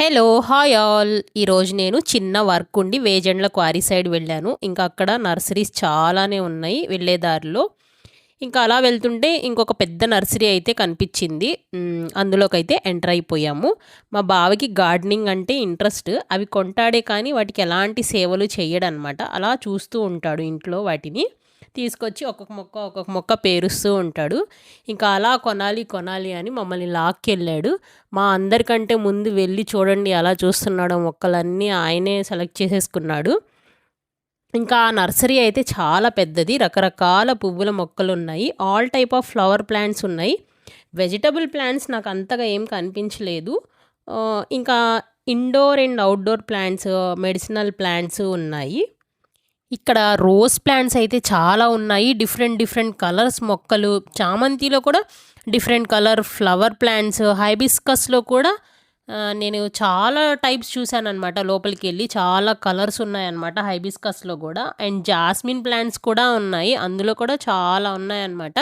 Hello hi all. ఈరోజు నేను చిన్న వర్క్ ఉండి వేజెండ్ల క్వారీ సైడ్ వెళ్ళాను. ఇంకా అక్కడ నర్సరీస్ చాలానే ఉన్నాయి వెళ్ళే దారిలో. ఇంకా అలా వెళ్తుంటే ఇంకొక పెద్ద నర్సరీ అయితే కనిపించింది. అందులోకైతే ఎంటర్ అయిపోయాము. మా బావకి గార్డెనింగ్ అంటే ఇంట్రెస్ట్. అవి కొంటాడే కానీ వాటికి ఎలాంటి సేవలు చెయ్యడనమాట. అలా చూస్తూ ఉంటాడు ఇంట్లో వాటిని. తీసుకొచ్చి ఒక్కొక్క మొక్క పేరుస్తూ ఉంటాడు. ఇంకా అలా కొనాలి కొనాలి అని మమ్మల్ని లాక్కెళ్ళాడు. మా అందరికంటే ముందు వెళ్ళి చూడండి ఎలా చూస్తున్నాడో మొక్కలన్నీ ఆయనే సెలెక్ట్ చేసేసుకున్నాడు. ఇంకా ఆ నర్సరీ అయితే చాలా పెద్దది. రకరకాల పువ్వుల మొక్కలున్నాయి. All type of flower plants ఉన్నాయి. వెజిటబుల్ ప్లాంట్స్ నాకు అంతగా ఏం కనిపించలేదు. ఇంకా indoor and outdoor plants, medicinal plants ఉన్నాయి. ఇక్కడ రోజ్ ప్లాంట్స్ అయితే చాలా ఉన్నాయి. డిఫరెంట్ కలర్స్ మొక్కలు. చామంతిలో కూడా డిఫరెంట్ కలర్ ఫ్లవర్ ప్లాంట్స్. హైబిస్కస్లో కూడా నేను చాలా టైప్స్ చూశానన్నమాట. లోపలికి వెళ్ళి చాలా కలర్స్ ఉన్నాయన్నమాట హైబిస్కస్లో కూడా. అండ్ జాస్మిన్ ప్లాంట్స్ కూడా ఉన్నాయి. అందులో కూడా చాలా ఉన్నాయన్నమాట.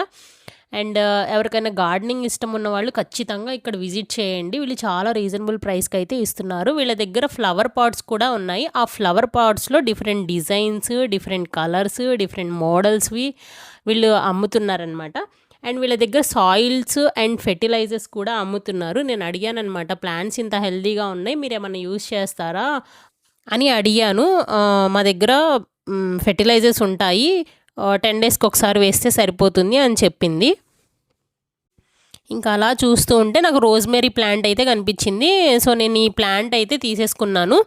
అండ్ ఎవరికైనా గార్డెనింగ్ ఇష్టం ఉన్న వాళ్ళు ఖచ్చితంగా ఇక్కడ విజిట్ చేయండి. వీళ్ళు చాలా రీజనబుల్ ప్రైస్కి అయితే ఇస్తున్నారు. వీళ్ళ దగ్గర ఫ్లవర్ పాట్స్ కూడా ఉన్నాయి. ఆ ఫ్లవర్ పాట్స్లో different designs, different colours, different మోడల్స్వి వీళ్ళు అమ్ముతున్నారనమాట. అండ్ వీళ్ళ దగ్గర సాయిల్స్ అండ్ ఫెర్టిలైజర్స్ కూడా అమ్ముతున్నారు. నేను అడిగాను అనమాట, ప్లాంట్స్ ఇంత హెల్తీగా ఉన్నాయి, మీరు ఏమైనా యూస్ చేస్తారా అని అడిగాను. మా దగ్గర ఫెర్టిలైజర్స్ ఉంటాయి, 10 డేస్కి ఒకసారి వేస్తే సరిపోతుంది అని చెప్పింది. ఇంకా అలా చూస్తూ ఉంటే నాకు రోజ్మెరీ ప్లాంట్ అయితే కనిపించింది. సో నేను ఈ ప్లాంట్ అయితే తీసేసుకున్నాను.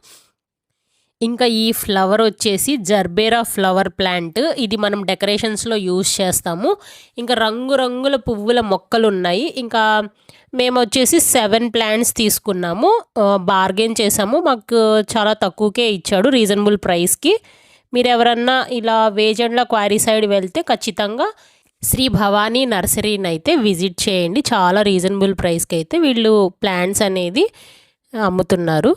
ఇంకా ఈ ఫ్లవర్ వచ్చేసి జర్బేరా ఫ్లవర్ ప్లాంట్. ఇది మనం డెకరేషన్స్లో యూజ్ చేస్తాము. ఇంకా రంగురంగుల పువ్వుల మొక్కలు ఉన్నాయి. ఇంకా మేము వచ్చేసి 7 ప్లాంట్స్ తీసుకున్నాము. బార్గెన్ చేసాము. మాకు చాలా తక్కువకే ఇచ్చాడు, రీజనబుల్ ప్రైస్కి. మీరు ఎవరన్నా ఇలా వేజెండ్ల క్వారీ సైడ్ వెళ్తే ఖచ్చితంగా శ్రీ భవానీ నర్సరీని అయితే విజిట్ చేయండి. చాలా రీజనబుల్ ప్రైస్కి అయితే వీళ్ళు ప్లాంట్స్ అనేది అమ్ముతున్నారు.